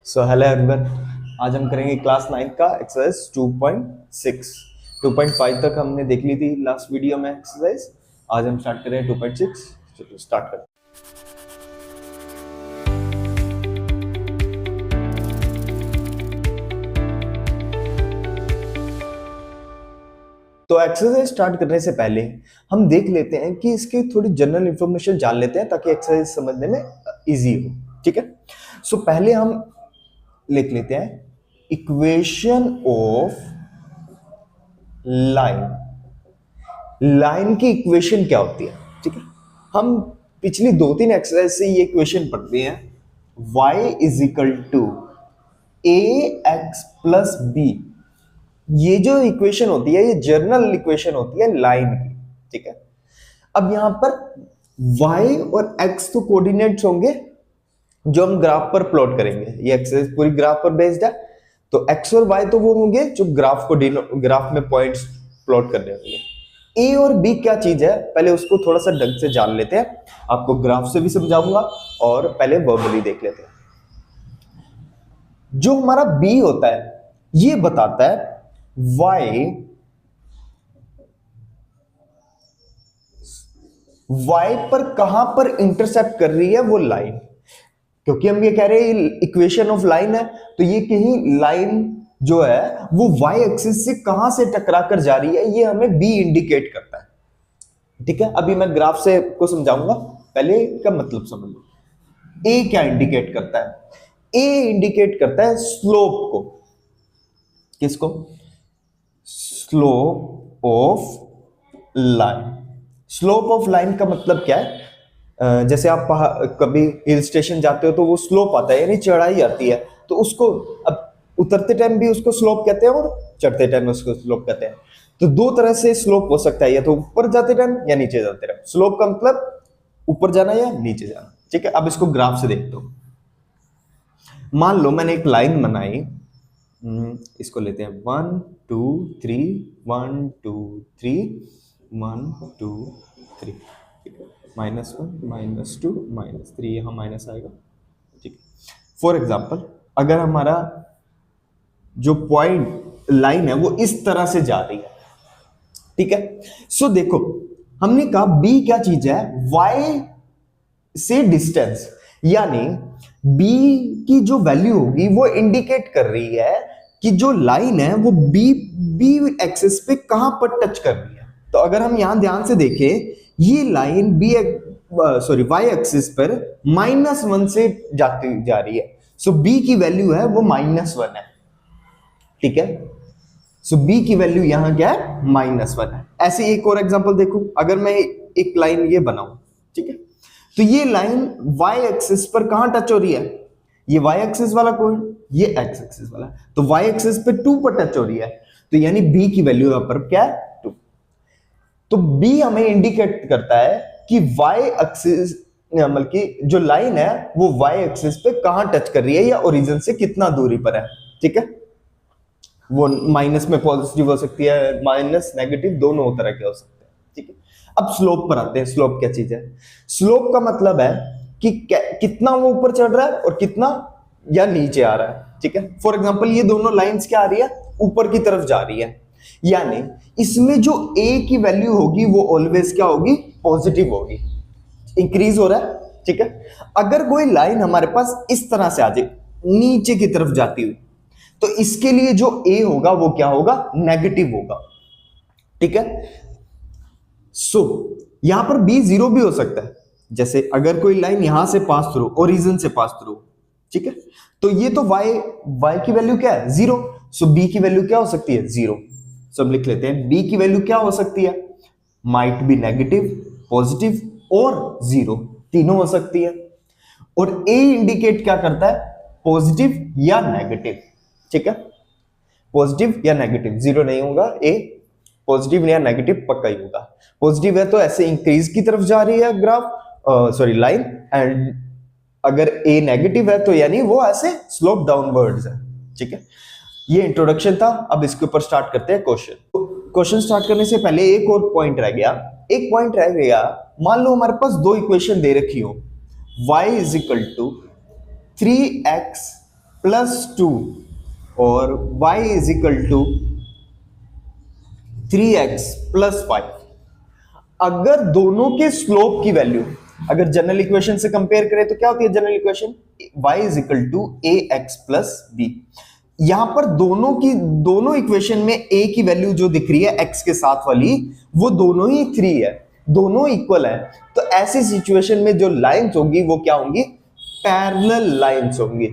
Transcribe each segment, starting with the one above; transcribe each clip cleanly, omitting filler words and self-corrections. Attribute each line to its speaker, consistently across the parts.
Speaker 1: So hello everyone, आज हम करेंगे क्लास 9 का एक्सरसाइज 2.6। 2.5 तक हमने देख ली थी लास्ट वीडियो में एक्सरसाइज। आज हम स्टार्ट करें 2.6। चलो स्टार्ट करें। तो एक्सरसाइज स्टार्ट करने से पहले हम देख लेते हैं कि इसकी थोड़ी जनरल इंफॉर्मेशन जान लेते हैं ताकि एक्सरसाइज समझने में इजी हो। ठीक है, सो पहले हम लिख लेते हैं इक्वेशन ऑफ लाइन। लाइन की इक्वेशन क्या होती है? ठीक है, हम पिछली 2-3 एक्सरसाइज से ये इक्वेशन पढ़ते हैं। y is equal to A X plus B. ये जो इक्वेशन होती है ये जनरल इक्वेशन होती है लाइन की। ठीक है, अब यहां पर y और x तो कोऑर्डिनेट्स होंगे जो हम ग्राफ पर प्लॉट करेंगे। ये एक्सरसाइज पूरी ग्राफ पर बेस्ड है, तो x और y तो वो होंगे जो ग्राफ में पॉइंट्स प्लॉट करने होंगे। a और b क्या चीज है पहले उसको थोड़ा सा ढंग से जान लेते हैं। आपको ग्राफ से भी समझाऊंगा और पहले वर्बली देख लेते हैं। जो हमारा b होता है ये बताता है y पर कहां पर इंटरसेप्ट कर रही है वो लाइन, क्योंकि हम ये कह रहे हैं इक्वेशन ऑफ लाइन है, तो ये कहीं लाइन जो है वो y एक्सिस से कहां से टकरा कर जा रही है ये हमें b इंडिकेट करता है। ठीक है, अभी मैं ग्राफ से को समझाऊंगा, पहले इसका मतलब समझ लो। a क्या इंडिकेट करता है? a इंडिकेट करता है स्लोप को। किसको? Slope of line. Slope of line का मतलब क्या है? जैसे आप कभी हिल स्टेशन जाते हो तो वो स्लोप आता है, यानी चढ़ाई आती है, तो उसको अब उतरते टाइम भी उसको स्लोप कहते हैं और चढ़ते टाइम उसको स्लोप कहते हैं। तो दो तरह से स्लोप हो सकता है, या तो ऊपर जाते टाइम या नीचे जाते टाइम। स्लोप का मतलब ऊपर जाना या नीचे जाना। ठीक है, अब इसको ग्राफ से देखते हो। मान लो मैंने एक लाइन बनाई, इसको लेते हैं 1 2 3 1 2 3 1 2 3, -1 -2 -3, यहां माइनस आएगा। ठीक है, फॉर एग्जाम्पल अगर हमारा जो पॉइंट लाइन है वो इस तरह से जा रही है। ठीक है, सो देखो हमने कहा b क्या चीज है? y से डिस्टेंस, यानी b की जो वैल्यू होगी वो इंडिकेट कर रही है कि जो लाइन है वो b एक्सिस पे कहां पर टच कर रही है। तो अगर हम यहां ध्यान से देखें, ये लाइन y एक्सिस पर -1 से जाती जा रही है, सो b की वैल्यू है वो -1 है। ठीक है, सो b की वैल्यू यहां क्या है? -1 है। ऐसे एक और एग्जांपल देखो, अगर मैं एक लाइन ये बनाऊं, ठीक है, तो ये लाइन y एक्सिस पर कहां टच हो रही है? ये y एक्सिस वाला कोण, ये x एक्सिस वाला, तो y एक्सिस पे 2 पर टच हो रही है, तो यानी b की वैल्यू यहां पर क्या है? 2। तो b हमें इंडिकेट करता है कि y एक्सिस मतलब कि जो लाइन है वो y एक्सिस पे कहां टच कर रही है या ओरिजिन से कितना दूरी पर है। ठीक है, वो माइनस में पॉजिटिव हो सकती है, माइनस नेगेटिव दोनों तरह के हो सकते हैं। ठीक है, अब स्लोप पर आते हैं। स्लोप क्या चीज है? स्लोप का मतलब है कि कितना वो ऊपर चढ़ रहा है और कितना या नीचे आ रहा है। ठीक है, फॉर एग्जांपल ये दोनों लाइंस क्या आ रही है? ऊपर की तरफ जा रही है, यानी इसमें जो a की वैल्यू होगी वो ऑलवेज क्या होगी? पॉजिटिव होगी, इंक्रीज हो रहा है। ठीक है, अगर कोई लाइन हमारे पास इस तरह से आ जाए नीचे की तरफ जाती हुई, तो इसके लिए जो a होगा वो क्या होगा? नेगेटिव होगा। ठीक है, सो यहां पर b 0 भी हो सकता है, जैसे अगर कोई लाइन यहां से पास थ्रू, ओरिजिन से पास थ्रू। ठीक है, तो ये तो y की वैल्यू क्या है? 0, सो b की वैल्यू क्या हो सकती है? 0। सो हम लिख लेते हैं b की वैल्यू क्या हो सकती है? माइट बी नेगेटिव, पॉजिटिव और 0, तीनों हो सकती है। और a इंडिकेट क्या करता है? पॉजिटिव या नेगेटिव। ठीक है, पॉजिटिव या नेगेटिव, 0 नहीं होगा, ए पॉजिटिव या नेगेटिव पक्का ही होगा। पॉजिटिव है तो ऐसे इंक्रीज की तरफ जा रही है ग्राफ, लाइन, एंड अगर ए नेगेटिव है तो यानी वो ऐसे स्लोप डाउनवर्ड्स है। ठीक है, ये इंट्रोडक्शन था। अब इसके ऊपर स्टार्ट करते हैं क्वेश्चन। क्वेश्चन स्टार्ट करने से पहले एक और पॉइंट रह गया। मान लो हमारे पास दो इक्वेशन दे रखी हो, y is equal to 3x +2 और y is equal to 3x + 5, अगर दोनों के स्लोप की वैल्यू, अगर जनरल इक्वेशन से कंपेयर करें तो क्या होती है general equation, y is equal to ax plus b। यहां पर दोनों इक्वेशन में a की वैल्यू जो दिख रही है x के साथ वाली, वो दोनों ही 3 है, दोनों इक्वल है। तो ऐसी सिचुएशन में जो लाइंस होंगी वो क्या होंगी, पैरेलल लाइंस होंगी,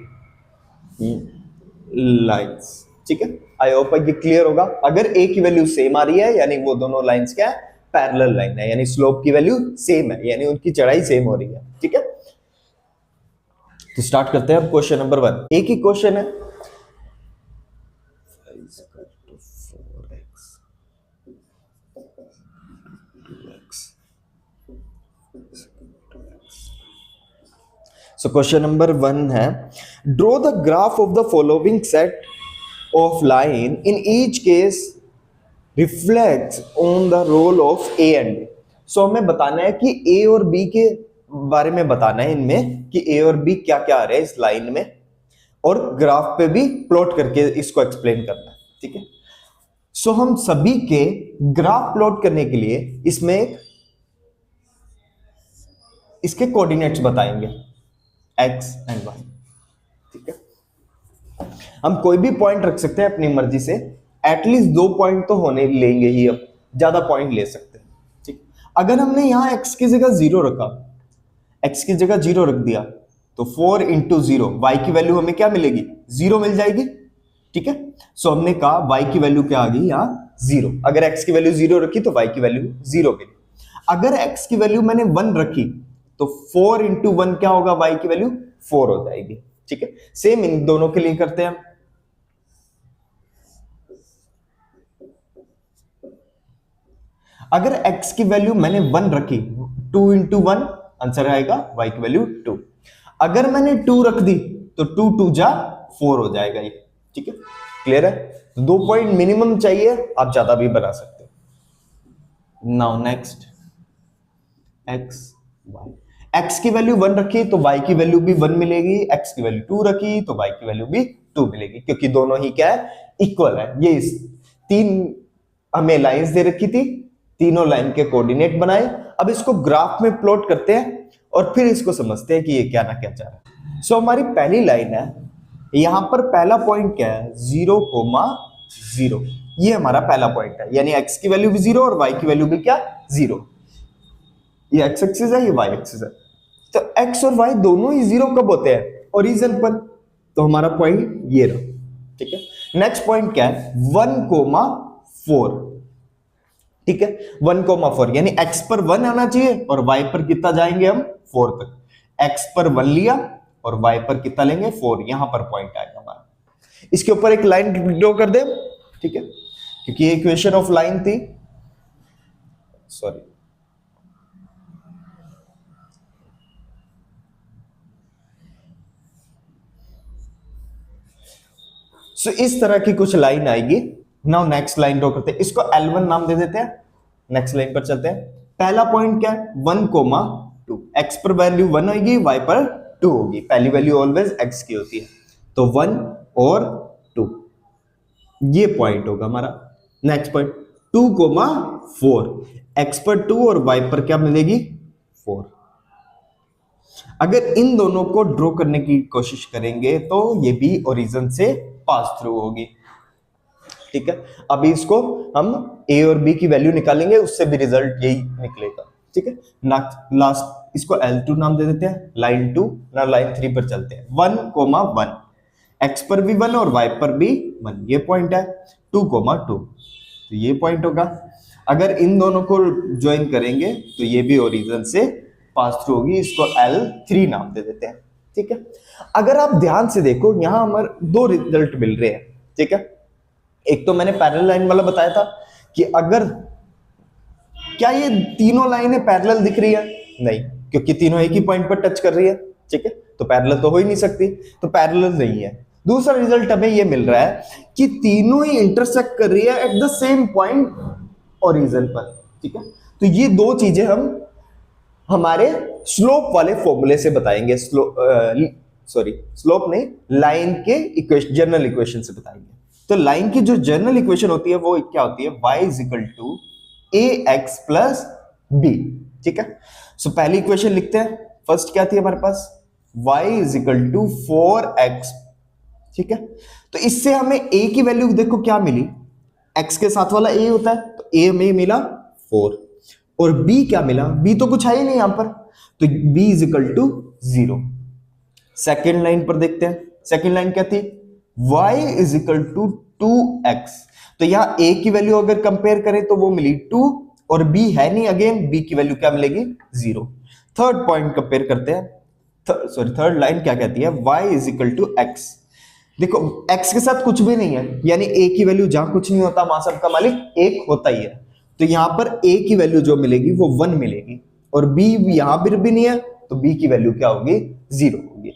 Speaker 1: लाइंस। ठीक है, आई होप ये क्लियर होगा। अगर a की वैल्यू सेम आ रही है यानी वो दोनों लाइंस क्या है, पैरेलल लाइन है, यानी स्लोप की वैल्यू सेम है, यानी उनकी चढ़ाई सेम हो रही है। ठीक है, तो स्टार्ट करते हैं अब क्वेश्चन नंबर 1। एक ही क्वेश्चन है, सो क्वेश्चन नंबर 1 है, draw the graph of the following set of line, in each case reflects on the role of A and B. So हमें बताना है कि ए और बी के बारे में बताना है इनमें, कि ए और बी क्या क्या आ रहा है इस लाइन में, और ग्राफ पे भी प्लॉट करके इसको एक्सप्लेन करना है। ठीक है, सो हम सभी के ग्राफ प्लॉट करने के लिए इसमें इसके कोऑर्डिनेट्स बताएंगे x एंड y। ठीक है, हम कोई भी पॉइंट रख सकते हैं अपनी मर्जी से, एटलीस्ट 2 पॉइंट तो होने लेंगे ही, अब ज्यादा पॉइंट ले सकते हैं। ठीक, अगर हमने यहां x की जगह 0 रखा, x की जगह 0 रख दिया, तो 4 × 0 y की वैल्यू हमें क्या मिलेगी, 0 मिल जाएगी। ठीक है, सो हमने कहा y की वैल्यू क्या आ गई यहां 0। अगर x की वैल्यू 0 रखी तो y की वैल्यू 0 मिली। अगर x की वैल्यू मैंने 1 रखी तो 4 × 1 क्या होगा, y की वैल्यू 4 हो जाएगी। ठीक है, सेम इन दोनों के लिए करते हैं। अगर x की वैल्यू मैंने 1 रखी, 2 × 1 आंसर आएगा y की वैल्यू 2। अगर मैंने 2 रख दी तो 2 2 जा 4 हो जाएगा ये। ठीक है, क्लियर है। 2 पॉइंट मिनिमम चाहिए, आप ज्यादा भी बना सकते हो। Now next x y, x की वैल्यू 1 रखी तो y की वैल्यू भी 1 मिलेगी, x की वैल्यू 2 रखी तो y की वैल्यू भी 2 मिलेगी, क्योंकि दोनों ही क्या है, इक्वल है। ये 3 हमें लाइंस दे रखी थी, तीनों लाइन के कोऑर्डिनेट बनाए। अब इसको ग्राफ में प्लॉट करते हैं और फिर इसको समझते हैं कि ये क्या ना क्या चाह रहा है। सो हमारी पहली लाइन है, यहां पर पहला पॉइंट क्या है, 0,0। ये हमारा पहला पॉइंट है, यानी x की वैल्यू भी 0 और y की वैल्यू भी क्या, 0। ये x एक्सिस है, ये y एक्सिस है। तो x और y दोनों ही 0 कब होते हैं, ओरिजिन पर। तो हमारा पॉइंट ये रहा। ठीक है, नेक्स्ट पॉइंट क्या है, 1,4। ठीक है, 1,4 यानी x पर 1 आना चाहिए और y पर कितना जाएंगे हम, 4 तक। x पर 1 लिया और y पर कितना लेंगे, 4। यहां पर पॉइंट आएगा हमारा। इसके ऊपर एक लाइन ड्रॉ कर दे। ठीक है, क्योंकि ये इक्वेशन ऑफ लाइन थी, सॉरी, सो इस तरह की कुछ लाइन आएगी। नाउ नेक्स्ट लाइन ड्रॉ करते हैं, इसको L1 नाम दे देते हैं। नेक्स्ट लाइन पर चलते हैं। पहला पॉइंट क्या है, 1,2। x पर वैल्यू 1 होगी, y पर 2 होगी। पहली वैल्यू ऑलवेज x की होती है, तो 1 और 2 ये पॉइंट होगा हमारा। नेक्स्ट पॉइंट 2,4, x पर 2 और y पर क्या मिलेगी, 4। अगर इन दोनों को ड्रॉ करने की कोशिश करेंगे तो ये भी ओरिजिन से पास थ्रू होगी। ठीक है, अभी इसको हम a और b की वैल्यू निकालेंगे, उससे भी रिजल्ट यही निकलेगा। ठीक है, लास्ट इसको L2 नाम दे देते हैं, लाइन 2। ना लाइन 3 पर चलते हैं। 1,1, x पर भी 1 और y पर भी 1, ये पॉइंट है। 2,2 तो ये पॉइंट होगा। अगर इन दोनों को ज्वाइन करेंगे तो ये भी ओरिजिन से पास थ्रू होगी, इसको L3 नाम दे देते हैं। ठीक है, अगर आप ध्यान से देखो यहां हमारे 2 रिजल्ट मिल रहे हैं। ठीक है, एक तो मैंने पैरेलल लाइन वाला बताया था कि अगर क्या ये तीनों लाइनें पैरेलल दिख रही है, नहीं, क्योंकि तीनों एक ही पॉइंट पर टच कर रही है। ठीक है, तो पैरेलल तो हो ही नहीं सकती, तो पैरेलल नहीं है। दूसरा रिजल्ट हमें ये मिल रहा है कि तीनों ही इंटरसेक्ट कर रही है at the same point origin पर। ठीक है, तो ये 2 चीजें हम हमारे स्लोप वाले फॉर्मूले से बताएंगे। सॉरी स्लोप नहीं, लाइन के इक्वेशन, जनरल इक्वेशन से बताएंगे। तो लाइन की जो जनरल इक्वेशन होती है वो क्या होती है, y is equal to A X plus B. ठीक है, सो पहली इक्वेशन लिखते हैं। फर्स्ट क्या थी हमारे पास, y is equal to 4x। ठीक है, तो इससे हमें a की वैल्यू देखो क्या मिली, x के साथ वाला a होता है, तो a में मिला 4, और b क्या मिला, b तो कुछ है ही नहीं यहां पर, तो b is equal to 0। Second line पर देखते हैं, सेकेंड लाइन क्या थी, y is equal to 2x। तो यहां a की वैल्यू अगर कंपेयर करें तो वो मिली 2, और b है नहीं, अगेन b की वैल्यू क्या मिलेगी, 0। थर्ड पॉइंट कंपेयर करते हैं, थर्ड लाइन क्या कहती है, y is equal to x। देखो x के साथ कुछ भी नहीं है, यानी a की वैल्यू जहां कुछ नहीं होता वहां सबका मालिक एक होता ही है, तो यहां पर a की वैल्यू जो मिलेगी वो 1 मिलेगी, और b यहां पर भी नहीं है, तो b की वैल्यू क्या होगी, 0 होगी।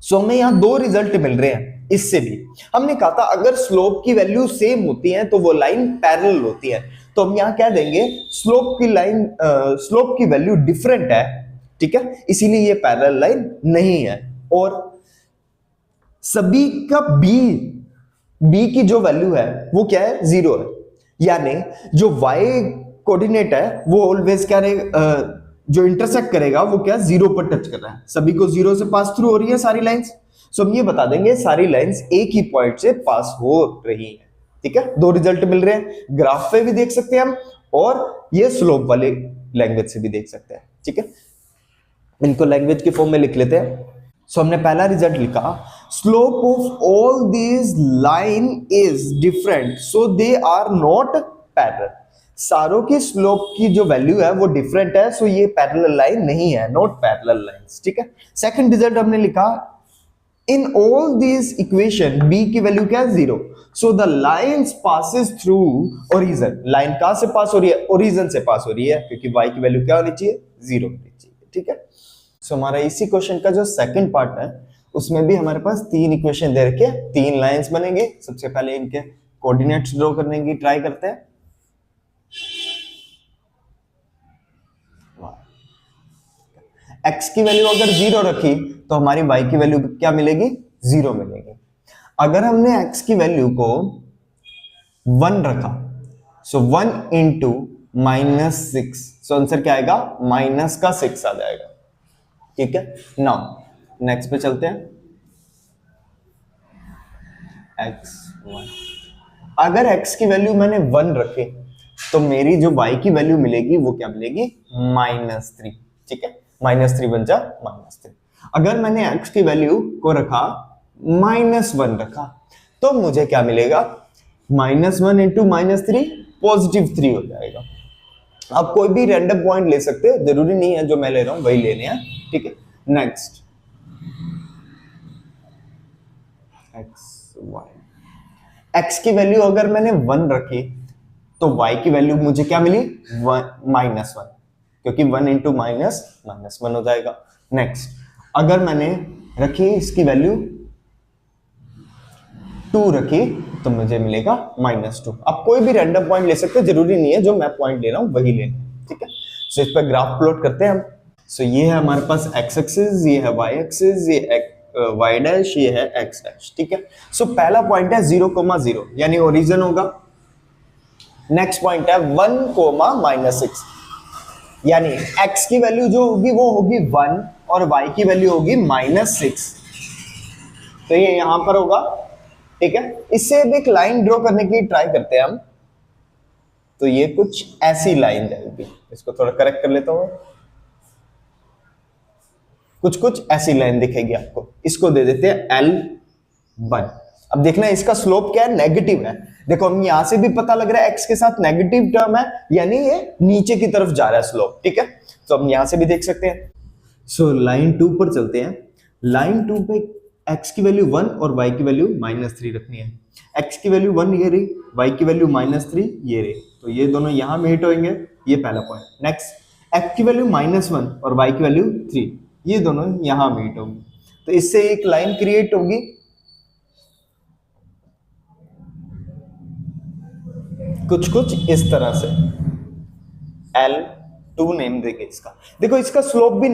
Speaker 1: सो हमें यहां दो रिजल्ट मिल रहे हैं। इससे भी हमने कहा था अगर स्लोप की वैल्यू सेम होती है तो वो लाइन पैरेलल होती है, तो हम यहां कह देंगे स्लोप की लाइन, स्लोप की वैल्यू डिफरेंट है, ठीक है, इसीलिए ये पैरेलल लाइन नहीं है। और सभी का बी की जो वैल्यू है वो क्या है, 0 है, यानी जो y कोऑर्डिनेट है वो ऑलवेज क्या रहेगा, जो इंटरसेक्ट करेगा वो क्या, 0 पर टच कर रहा है, सभी को 0 से पास थ्रू हो रही है सारी लाइंस। सो हम ये बता देंगे सारी लाइंस एक ही पॉइंट से पास हो रही है। ठीक है, दो रिजल्ट मिल रहे हैं, ग्राफ पे भी देख सकते हैं हम, और ये स्लोप वाले लैंग्वेज से भी देख सकते हैं। ठीक है, इनको लैंग्वेज के फॉर्म में लिख लेते हैं। सो हमने पहला रिजल्ट लिखा, slope of all these line is different so they are not parallel. सारों की स्लोप की जो वैल्यू है वो डिफरेंट है, सो ये पैरेलल लाइन नहीं है, नॉट पैरेलल लाइंस। ठीक है, सेकंड रिजल्ट हमने लिखा, in all these equation b की वैल्यू क्या है, 0, so the lines passes through origin. Line कहां से पास हो रही है, ओरिजिन से पास हो रही है, क्योंकि y की वैल्यू क्या होनी चाहिए, 0 होनी चाहिए। ठीक है, सो हमारा इसी क्वेश्चन का जो सेकंड पार्ट है उसमें भी हमारे पास तीन इक्वेशन दे रखे, तीन लाइंस बनेंगे। सबसे पहले इनके कोऑर्डिनेट्स ड्रॉ करने की ट्राई करते हैं। x की वैल्यू अगर 0 रखी तो हमारी y की वैल्यू क्या मिलेगी, 0 मिलेगी। अगर हमने x की वैल्यू को 1 रखा, सो 1 इंटू -6, सो आंसर क्या आएगा, -6 आ जाएगा। ठीक है, नाउ नेक्स्ट पे चलते हैं, x1। अगर x की वैल्यू मैंने 1 रखी तो मेरी जो y की वैल्यू मिलेगी वो क्या मिलेगी, -3। ठीक है, -3 बन जा -3। अगर मैंने x की वैल्यू को रखा -1 रखा तो मुझे क्या मिलेगा, -1 इंटू -3 +3 हो जाएगा। आप कोई भी रैंडम पॉइंट ले सकते हैं, जरूरी नहीं है जो मैं ले रहा हूं वही लेने हैं। ठीक है, नेक्स्ट x की वैल्यू अगर मैंने 1 रखी तो y की वैल्यू मुझे क्या मिली, -1, क्योंकि 1 इंटू -1 हो जाएगा। नेक्स्ट, अगर मैंने रखी इसकी वैल्यू 2 रखी तो मुझे मिलेगा -2। आप कोई भी रैंडम पॉइंट ले सकते हैं, जरूरी नहीं है जो मैं पॉइंट ले रहा हूं वही लेना। ठीक है, सो इस पर ग्राफ प्लॉट करते हैं हम। सो ये है हमारे पास x एक्सिस, ये है y एक्सिस, ये y डैश, ये है x डैश। ठीक है, सो पहला पॉइंट है 0,0 यानी ओरिजिन होगा। नेक्स्ट पॉइंट है 1,-6 यानी x की वैल्यू जो होगी वो होगी 1 और y की वैल्यू होगी -6, तो ये यहां पर होगा। ठीक है, इससे अब एक लाइन ड्रॉ करने की ट्राई करते हैं हम। तो ये कुछ ऐसी लाइन जाएगी, इसको थोड़ा करेक्ट कर लेता हूं, कुछ ऐसी लाइन दिखेगी आपको, इसको दे देते हैं L1। अब देखना इसका स्लोप क्या है, नेगेटिव है। देखो हम यहां से भी पता लग रहा है x के साथ नेगेटिव टर्म है, यानी ये नीचे की तरफ जा रहा है स्लोप। ठीक है, तो हम यहां से भी देख सकते हैं। सो लाइन 2 पर चलते हैं। लाइन 2 पे x की वैल्यू 1 और y की वैल्यू -3 रखनी है। x की वैल्यू 1 ये रही, y की वैल्यू -3 ये रही, तो ये दोनों यहां मीट होंगे, ये पहला पॉइंट। नेक्स्ट, x की वैल्यू -1 और y की वैल्यू 3, ये दोनों यहां मीट होंगी, तो इससे एक लाइन क्रिएट होगी। कुछ इस तरह से, L2 नेम देंगे इसका। देखो इसका स्लोप भी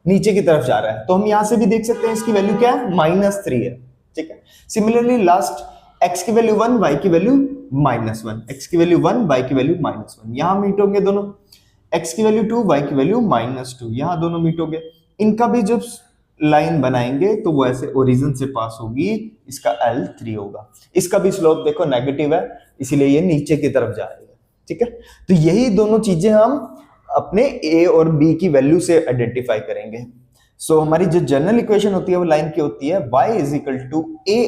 Speaker 1: नीचे की तरफ जा रहा है, तो हम यहां से भी देख सकते हैं इसकी वैल्यू क्या है, -3 है। ठीक है, सिमिलरली लास्ट x की वैल्यू 1, y की वैल्यू -1, x की वैल्यू 1, y की वैल्यू -1, यहां मीट होंगे दोनों। x की वैल्यू 2, y की वैल्यू -2, यहां दोनों मीट होंगे। इनका भी जब लाइन बनाएंगे तो वो ऐसे ओरिजिन से पास होगी, इसका L3 होगा। इसका भी स्लोप देखो नेगेटिव है, इसीलिए ये नीचे की तरफ जा रही है। ठीक है, तो यही दोनों चीजें हम अपने a और b की वैल्यू से आइडेंटिफाई करेंगे। सो हमारी जो जनरल इक्वेशन होती है वो लाइन की होती है y =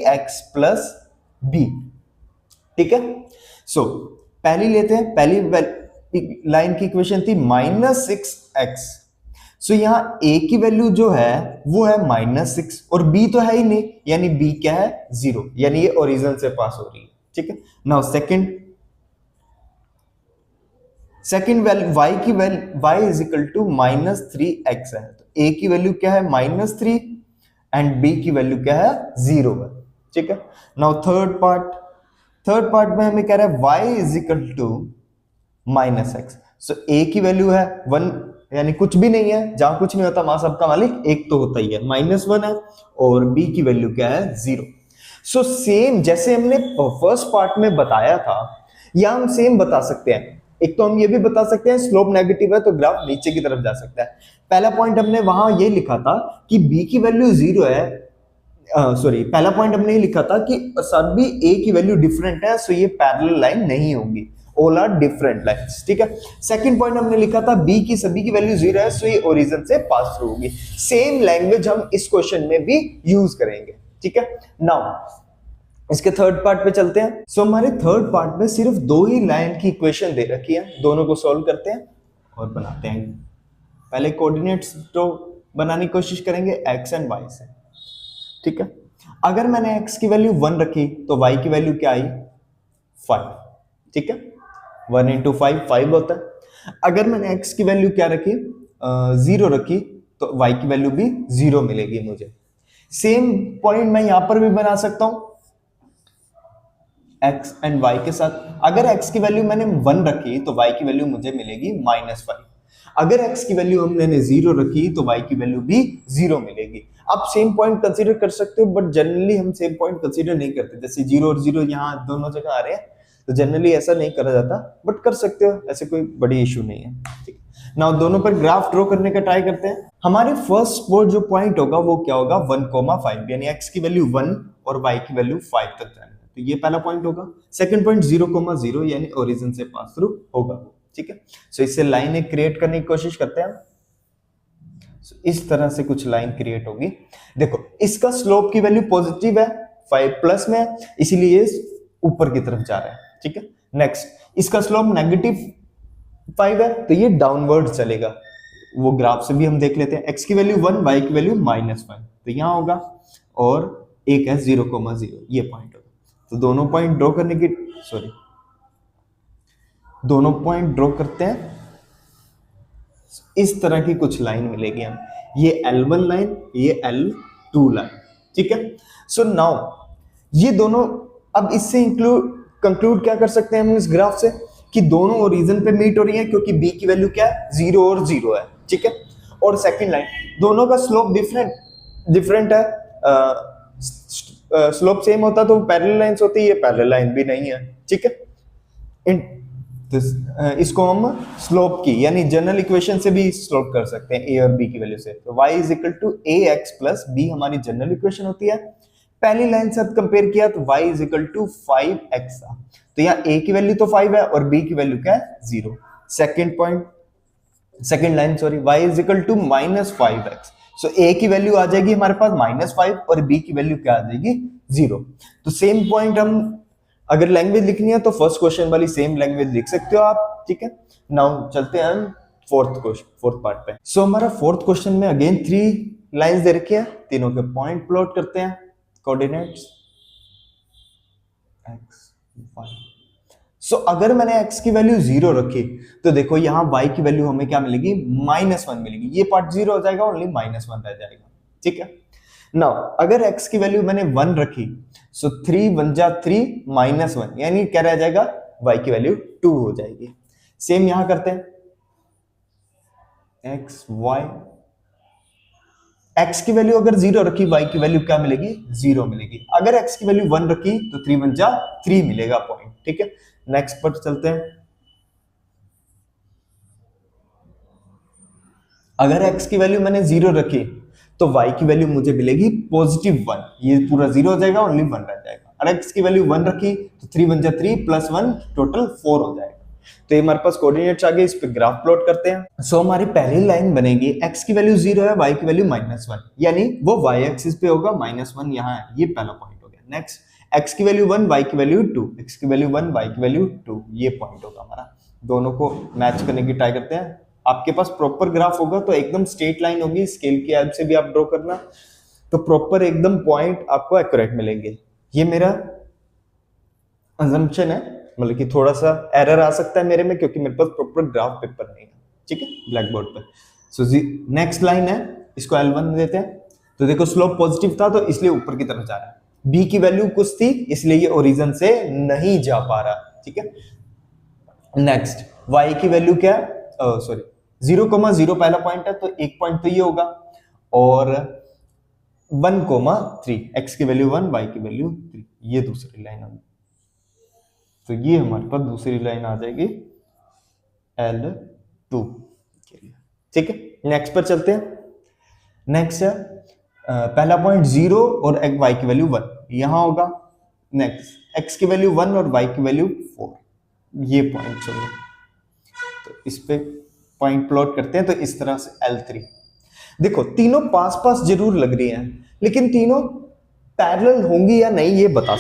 Speaker 1: ax + b। ठीक है, सो पहली लेते हैं, पहली लाइन की इक्वेशन थी -6x। सो यहां a की वैल्यू जो है वो है -6 और b तो है ही नहीं, यानी b क्या है, 0, यानी ये ओरिजिन से पास हो रही है। ठीक है, नाउ सेकंड वैल्यू y की वैल्यू y = -3x है, तो a की वैल्यू क्या है, -3 एंड b की वैल्यू क्या है, 0 है। ठीक है, नाउ थर्ड पार्ट में हमें कह रहा है y -x। सो a की वैल्यू है 1, यानी कुछ भी नहीं है, जहां कुछ नहीं होता वहां सबका मालिक एक तो होता ही है, -1 है, और b की वैल्यू क्या है, 0। सो सेम जैसे हमने फर्स्ट पार्ट में बताया था, या हम सेम बता सकते हैं। एक तो हम ये भी बता सकते हैं स्लोप नेगेटिव है तो ग्राफ नीचे की तरफ जा सकता है। पहला पॉइंट हमने वहां ये लिखा था कि b की वैल्यू 0 है, सॉरी पहला पॉइंट हमने ये लिखा था कि सभी a की वैल्यू डिफरेंट है, सो ये पैरेलल लाइन नहीं होगी, ऑल आर डिफरेंट लाइंस। ठीक है, सेकंड पॉइंट हमने लिखा था b की सभी की वैल्यू 0 है, सो ये ओरिजिन से पास थ्रू होगी। सेम लैंग्वेज हम इस क्वेश्चन में भी यूज करेंगे। ठीक है, नाउ इसके थर्ड पार्ट पे चलते हैं। सो हमारे थर्ड पार्ट में सिर्फ दो ही लाइन की इक्वेशन दे रखी है, दोनों को सॉल्व करते हैं और बनाते हैं। पहले कोऑर्डिनेट्स तो बनाने की कोशिश करेंगे x एंड y से। ठीक है, अगर मैंने x की वैल्यू 1 रखी तो y की वैल्यू क्या आई, 5। ठीक है, 1 × 5 5 होता है। अगर मैंने x की वैल्यू क्या रखी, 0 रखी, तो y की वैल्यू भी 0 मिलेगी मुझे। सेम पॉइंट मैं यहां पर भी बना सकता हूं x एंड y के साथ। अगर x की वैल्यू मैंने 1 रखी तो y की वैल्यू मुझे मिलेगी -5। अगर x की वैल्यू हमने 0 रखी तो y की वैल्यू भी 0 मिलेगी। आप सेम पॉइंट कंसीडर कर सकते हो, बट जनरली हम सेम पॉइंट कंसीडर नहीं करते। जैसे 0 और 0 यहाँ दोनों जगह आ रहे हैं, तो जनरली ऐसा नहीं करा जाता, बट कर सकते हो, ऐसे कोई बड़ी इशू नहीं है। ठीक है, नाउ दोनों पर ग्राफ ड्रॉ करने का ट्राई करते हैं। हमारे फर्स्ट जो पॉइंट होगा वो क्या होगा, 1,5, यानी x की वैल्यू 1 और y की वैल्यू 5 तक जाना है, तो ये पहला पॉइंट होगा। सेकंड पॉइंट 0,0, यानी ओरिजिन से पास थ्रू होगा। ठीक है, सो इससे लाइन एक क्रिएट करने की कोशिश करते हैं। इस तरह से कुछ लाइन क्रिएट होगी। देखो इसका स्लोप की वैल्यू पॉजिटिव है, 5 प्लस में है, इसीलिए ये ऊपर की तरफ जा रहा है। ठीक है, नेक्स्ट इसका स्लोप -5 है, तो ये डाउनवर्ड चलेगा। वो ग्राफ से भी हम देख लेते हैं। x की वैल्यू 1, y की वैल्यू -5, तो यहां होगा, और एक है 0,0, ये पॉइंट होगा। तो दोनों पॉइंट ड्रॉ करने की, दोनों पॉइंट ड्रॉ करते हैं। इस तरह की कुछ लाइन मिलेगी हम, ये L1 लाइन, ये L2 लाइन। ठीक है, सो नाउ ये दोनों, अब इससे कंक्लूड क्या कर सकते हैं हम इस ग्राफ से, कि दोनों ओरिजिन पे मीट हो रही है, क्योंकि b की वैल्यू क्या है, 0 और 0 है। ठीक है, और सेकंड लाइन, दोनों का स्लोप डिफरेंट है। स्लोप सेम होता तो पैरेलल लाइंस होती है, ये पैरेलल लाइन भी नहीं है। ठीक है, इसको हम स्लोप की, यानी जनरल इक्वेशन से भी स्लोप कर सकते हैं a और b की वैल्यू से। तो y = ax + b हमारी जनरल इक्वेशन होती है। पहली लाइन से कंपेयर किया तो y = 5x था, तो यहाँ a की वैल्यू तो 5 है और b की वैल्यू क्या है, 0। Second line y = -5x, so a की वैल्यू आ जाएगी हमारे पास -5 और b की वैल्यू क्या आ जाएगी, 0। तो सेम पॉइंट हम अगर लैंग्वेज लिखनी है तो फर्स्ट क्वेश्चन वाली सेम लैंग्वेज लिख सकते हो आप। ठीक है, नाउ चलते हैं हम फोर्थ पार्ट पे। सो हमारा फोर्थ क्वेश्चन में अगेन 3 लाइंस दे रखी है, तीनों के पॉइंट प्लॉट करते हैं, कोऑर्डिनेट्स x y। सो अगर मैंने x की वैल्यू 0 रखी तो देखो यहाँ y की वैल्यू हमें क्या मिलेगी, -1 मिलेगी। ये पार्ट 0 हो जाएगा, ओनली -1 रह जाएगा। ठीक है, नाउ अगर x की वैल्यू मैंने 1 रखी, सो 3 1 जा 3 -1, यानी क्या रह जाएगा, y की वैल्यू 2 हो जाएगी। सेम यहां करते हैं, x y x की वैल्यू अगर 0 रखी, y की वैल्यू क्या मिलेगी? 0 मिलेगी। अगर x की वैल्यू 1 रखी तो 3 1 जा 3 मिलेगा पॉइंट। ठीक है, नेक्स्ट पर चलते हैं। अगर x की वैल्यू मैंने 0 रखी तो y की वैल्यू मुझे मिलेगी पॉजिटिव 1, ये पूरा 0 हो जाएगा, ओनली 1 रह जाएगा। और x की वैल्यू 1 रखी तो 3 1 जा 3 प्लस 1 टोटल 4 हो जाएगा। तो ये हमारे पास कोऑर्डिनेट्स आ गए, इस पे ग्राफ प्लॉट करते हैं। सो हमारी पहली लाइन बनेगी, x की वैल्यू 0 है, y की वैल्यू -1, यानी वो y एक्सिस पे होगा, -1 यहाँ है, ये पहला पॉइंट हो गया। नेक्स्ट, x की वैल्यू 1, y की वैल्यू 2, x की वैल्यू 1, y की वैल्यू 2, ये पॉइंट होगा हमारा। दोनों को मैच करने की ट्राई करते हैं। आपके पास प्रॉपर ग्राफ होगा तो एकदम स्ट्रेट लाइन होगी, स्केल की हेल्प से भी आप ड्रॉ करना, तो प्रॉपर एकदम पॉइंट आपको एक्यूरेट मिलेंगे। ये मेरा असम्पशन है, मतलब कि थोड़ा सा एरर आ सकता है मेरे में, क्योंकि मेरे पास प्रॉपर ग्राफ पेपर नहीं है। ठीक है, ब्लैक बोर्ड पर। सो नेक्स्ट लाइन है, इसको L1 देते हैं। तो देखो स्लोप पॉजिटिव था तो इसलिए ऊपर की तरफ जा रहा है। b की वैल्यू कुछ थी इसलिए ये ओरिजिन से नहीं जा पा रहा। ठीक है, नेक्स्ट y की वैल्यू क्या है? सॉरी, 0,0 पहला पॉइंट है तो एक पॉइंट तो ये होगा, और 1,3, x की वैल्यू 1, y की वैल्यू 3, ये दूसरी लाइन होगी। तो ये हमारे पास दूसरी लाइन आ जाएगी L2 के लिए। ठीक है, नेक्स्ट पर चलते हैं। नेक्स्ट है पहला पॉइंट 0 और y की वैल्यू 1 यहां होगा। नेक्स्ट x की वैल्यू 1 और y की वैल्यू 4, ये पॉइंट होंगे। तो इस पे पॉइंट प्लॉट करते हैं, तो इस तरह से L3। देखो तीनों पास पास जरूर लग रही हैं, लेकिन तीनों पैरेलल होंगी या नहीं ये बता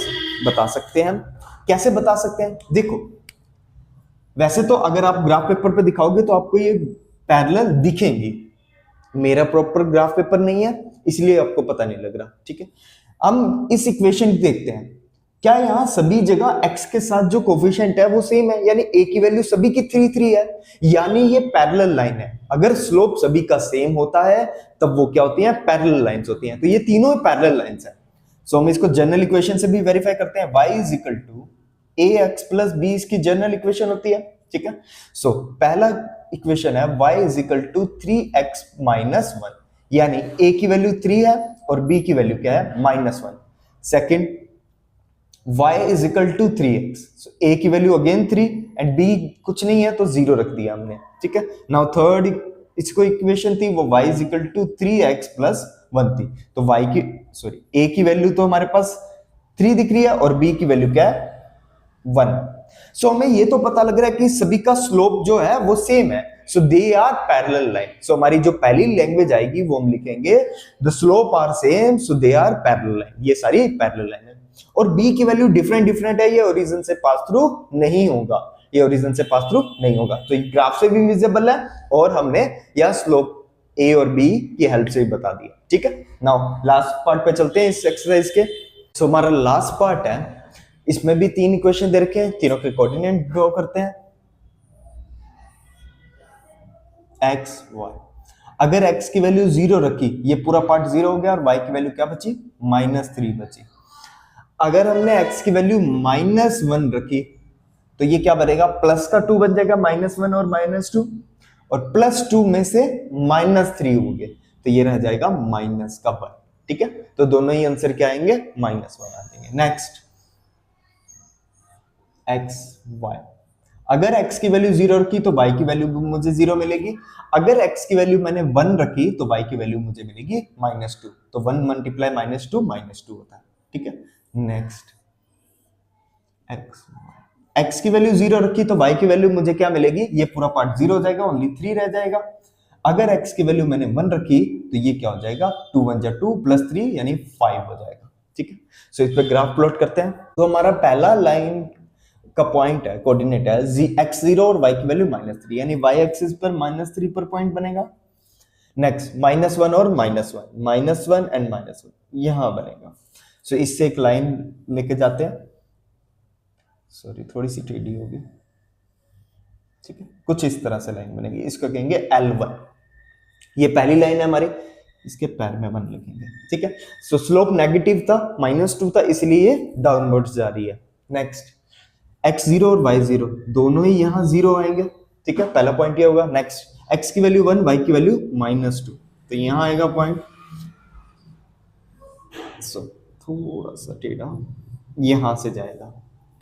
Speaker 1: सकते हैं हम। कैसे बता सकते हैं? देखो वैसे तो अगर आप ग्राफ पेपर पे दिखाओगे तो आपको ये पैरेलल दिखेंगी, मेरा प्रॉपर ग्राफ पेपर नहीं है इसलिए आपको पता नहीं लग रहा। ठीक है, हम इस इक्वेशन देखते हैं, क्या यहाँ सभी जगह x के साथ जो कोफिशिएंट है वो सेम है, यानी a की वैल्यू सभी की 3 3 है, यानी ये पैरेलल लाइन है। अगर स्लोप सभी का सेम होता है तब वो क्या होती है? पैरेलल लाइंस होती हैं। तो ये तीनों पैरेलल लाइंस है। सो हम इसको जनरल इक्वेशन से भी वेरीफाई करते हैं। y is equal to ax plus b इसकी जनरल इक्वेशन होती है। ठीक है, सो पहला इक्वेशन है y is equal to 3x minus 1, यानी a की वैल्यू 3 है और b की वैल्यू क्या है? -1। Second, y is equal to 3x, so a की वैल्यू अगेन 3 एंड b कुछ नहीं है तो 0 रख दिया हमने। ठीक है, नाउ थर्ड इसको इक्वेशन थी वो y is equal to 3x plus 1 थी, तो y की a की वैल्यू तो हमारे पास 3 दिख रही है और b की वैल्यू क्या है? 1। सो हमें ये तो पता लग रहा है कि सभी का स्लोप जो है वो सेम है, so they are parallel line. So हमारी जो पहली लैंग्वेज आएगी वो हम लिखेंगे the slope are same, so they are parallel line. ये सारी पैरेलल लाइन है। और b की वैल्यू डिफरेंट है, ये ओरिजिन से पास थ्रू नहीं होगा, ये ओरिजिन से पास थ्रू नहीं होगा, तो ये ग्राफ से भी विजिबल है और हमने यह स्लोप a और b की हेल्प से भी बता दिया। ठीक है, नाउ लास्ट पार्ट पे चलते हैं इस एक्सरसाइज के। सो हमारा लास्ट पार्ट है, इसमें भी 3 इक्वेशन दे रखे हैं, तीनों के कोऑर्डिनेट ड्रॉ करते हैं। x y, अगर x की वैल्यू 0 रखी, ये पूरा पार्ट 0 हो गया, और y की वैल्यू क्या बची? -3 बची। अगर हमने x की वैल्यू -1 रखी तो ये क्या बनेगा? प्लस का 2 बन जाएगा, -1 और -2, और +2 में से -3 होंगे तो ये रह जाएगा -1। ठीक है, तो दोनों ही आंसर क्या आएंगे? -1 आ जाएंगे। नेक्स्ट x y, अगर x की वैल्यू 0 रखी तो y की वैल्यू मुझे 0 मिलेगी। अगर x की वैल्यू मैंने 1 रखी तो y की वैल्यू मुझे मिलेगी -2, तो 1 मल्टीप्लाई -2 -2 होता है। ठीक है, नेक्स्ट x की वैल्यू 0 रखी तो y की वैल्यू मुझे क्या मिलेगी? ये पूरा पार्ट 0 हो जाएगा, ओनली 3 रह जाएगा। अगर x की वैल्यू मैंने 1 रखी तो ये क्या हो जाएगा? 2 1 जा 2 प्लस 3 यानी 5 हो जाएगा। ठीक है, सो इस पे ग्राफ प्लॉट करते हैं। तो हमारा पहला लाइन का पॉइंट है, कोऑर्डिनेट है x0 और y की वैल्यू -3, यानी y एक्सिस पर -3 पर पॉइंट बनेगा। नेक्स्ट -1 और -1 एंड -1 यहां बनेगा। सो इससे एक लाइन लेके जाते हैं, सॉरी थोड़ी सी टेढ़ी होगी। ठीक है, कुछ इस तरह से लाइन बनेगी, इसको कहेंगे L1। ये पहली लाइन है हमारी, इसके पैर में 1 लिखेंगे। ठीक है, सो स्लोप नेगेटिव था, -2 था, इसलिए ये डाउनवर्ड्स जा रही है। नेक्स्ट x0 और y0 दोनों ही यहाँ 0 आएंगे। ठीक है, पहला पॉइंट ये होगा। नेक्स्ट x की वैल्यू 1, y की वैल्यू -2, तो यहाँ आएगा पॉइंट। सो थोड़ा सा टेढ़ा यहां से जाएगा,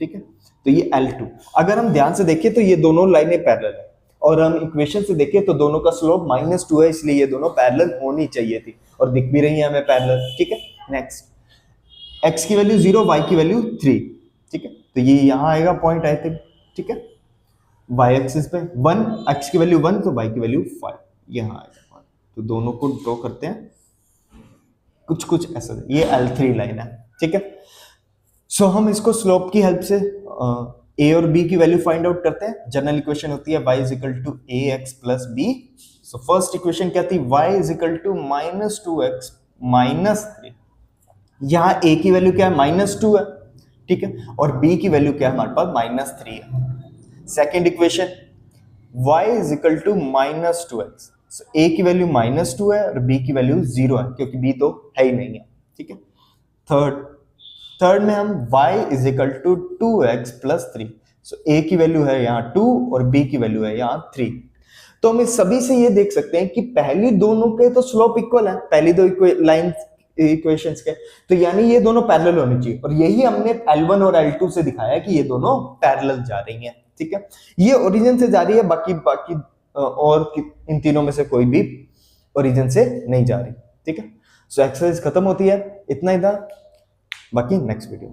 Speaker 1: ठीक है। तो ये L2, अगर हम ध्यान से देखें तो ये दोनों लाइनें पैरेलल है, और हम इक्वेशन से देखें तो दोनों का स्लोप -2 है, इसलिए ये दोनों पैरेलल होनी चाहिए थी, और दिख भी रही है हमें पैरेलल, ठीक है। नेक्स्ट, x की वैल्यू 0, y की वैल्यू 3, ठीक है। तो ये यहां आएगा पॉइंट आई थिंक, ठीक है। y एक्सिस पे 1, x की वैल्यू 1 तो y की वैल्यू 5, यहां आएगा। तो दोनों को ड्रॉ करते हैं कुछ कुछ ऐसा, ये L3 लाइन है, ठीक है। सो हम इसको स्लोप की हेल्प से a और b की वैल्यू फाइंड आउट करते हैं। जनरल इक्वेशन होती है y is equal to ax plus b। So first equation क्या थी, y is equal to -2x minus 3। यहाँ a की वैल्यू क्या है, -2 है, ठीक है, और b की वैल्यू क्या है हमारे पास, -3 है। Second equation, y is equal to -2x। a की वैल्यू -2 है और b की वैल्यू 0 है, क्योंकि b तो है ही नहीं है, ठीक है। थर्ड में हम y is equal to 2x plus 3। So a की वैल्यू है यहाँ 2 और b की वैल्यू है यहाँ 3। तो हम इस सभी से ये देख सकते हैं कि पहली दोनों के तो स्लोप इक्वल है, पहली दो लाइन इक्वेशंस के, तो यानी ये दोनों पैरेलल होनी चाहिए, और यही हमने L1 और L2 से दिखाया कि ये दोनों पैरेलल जा रही हैं, ठीक है। ये ओरिजिन से जा रही है, बाकी बाकी और इन तीनों में से कोई भी ओरिजिन से नहीं जा रही, ठीक है। सो एक्सरसाइज खत्म होती है, इतना ही था, बाकी नेक्स्ट वीडियो।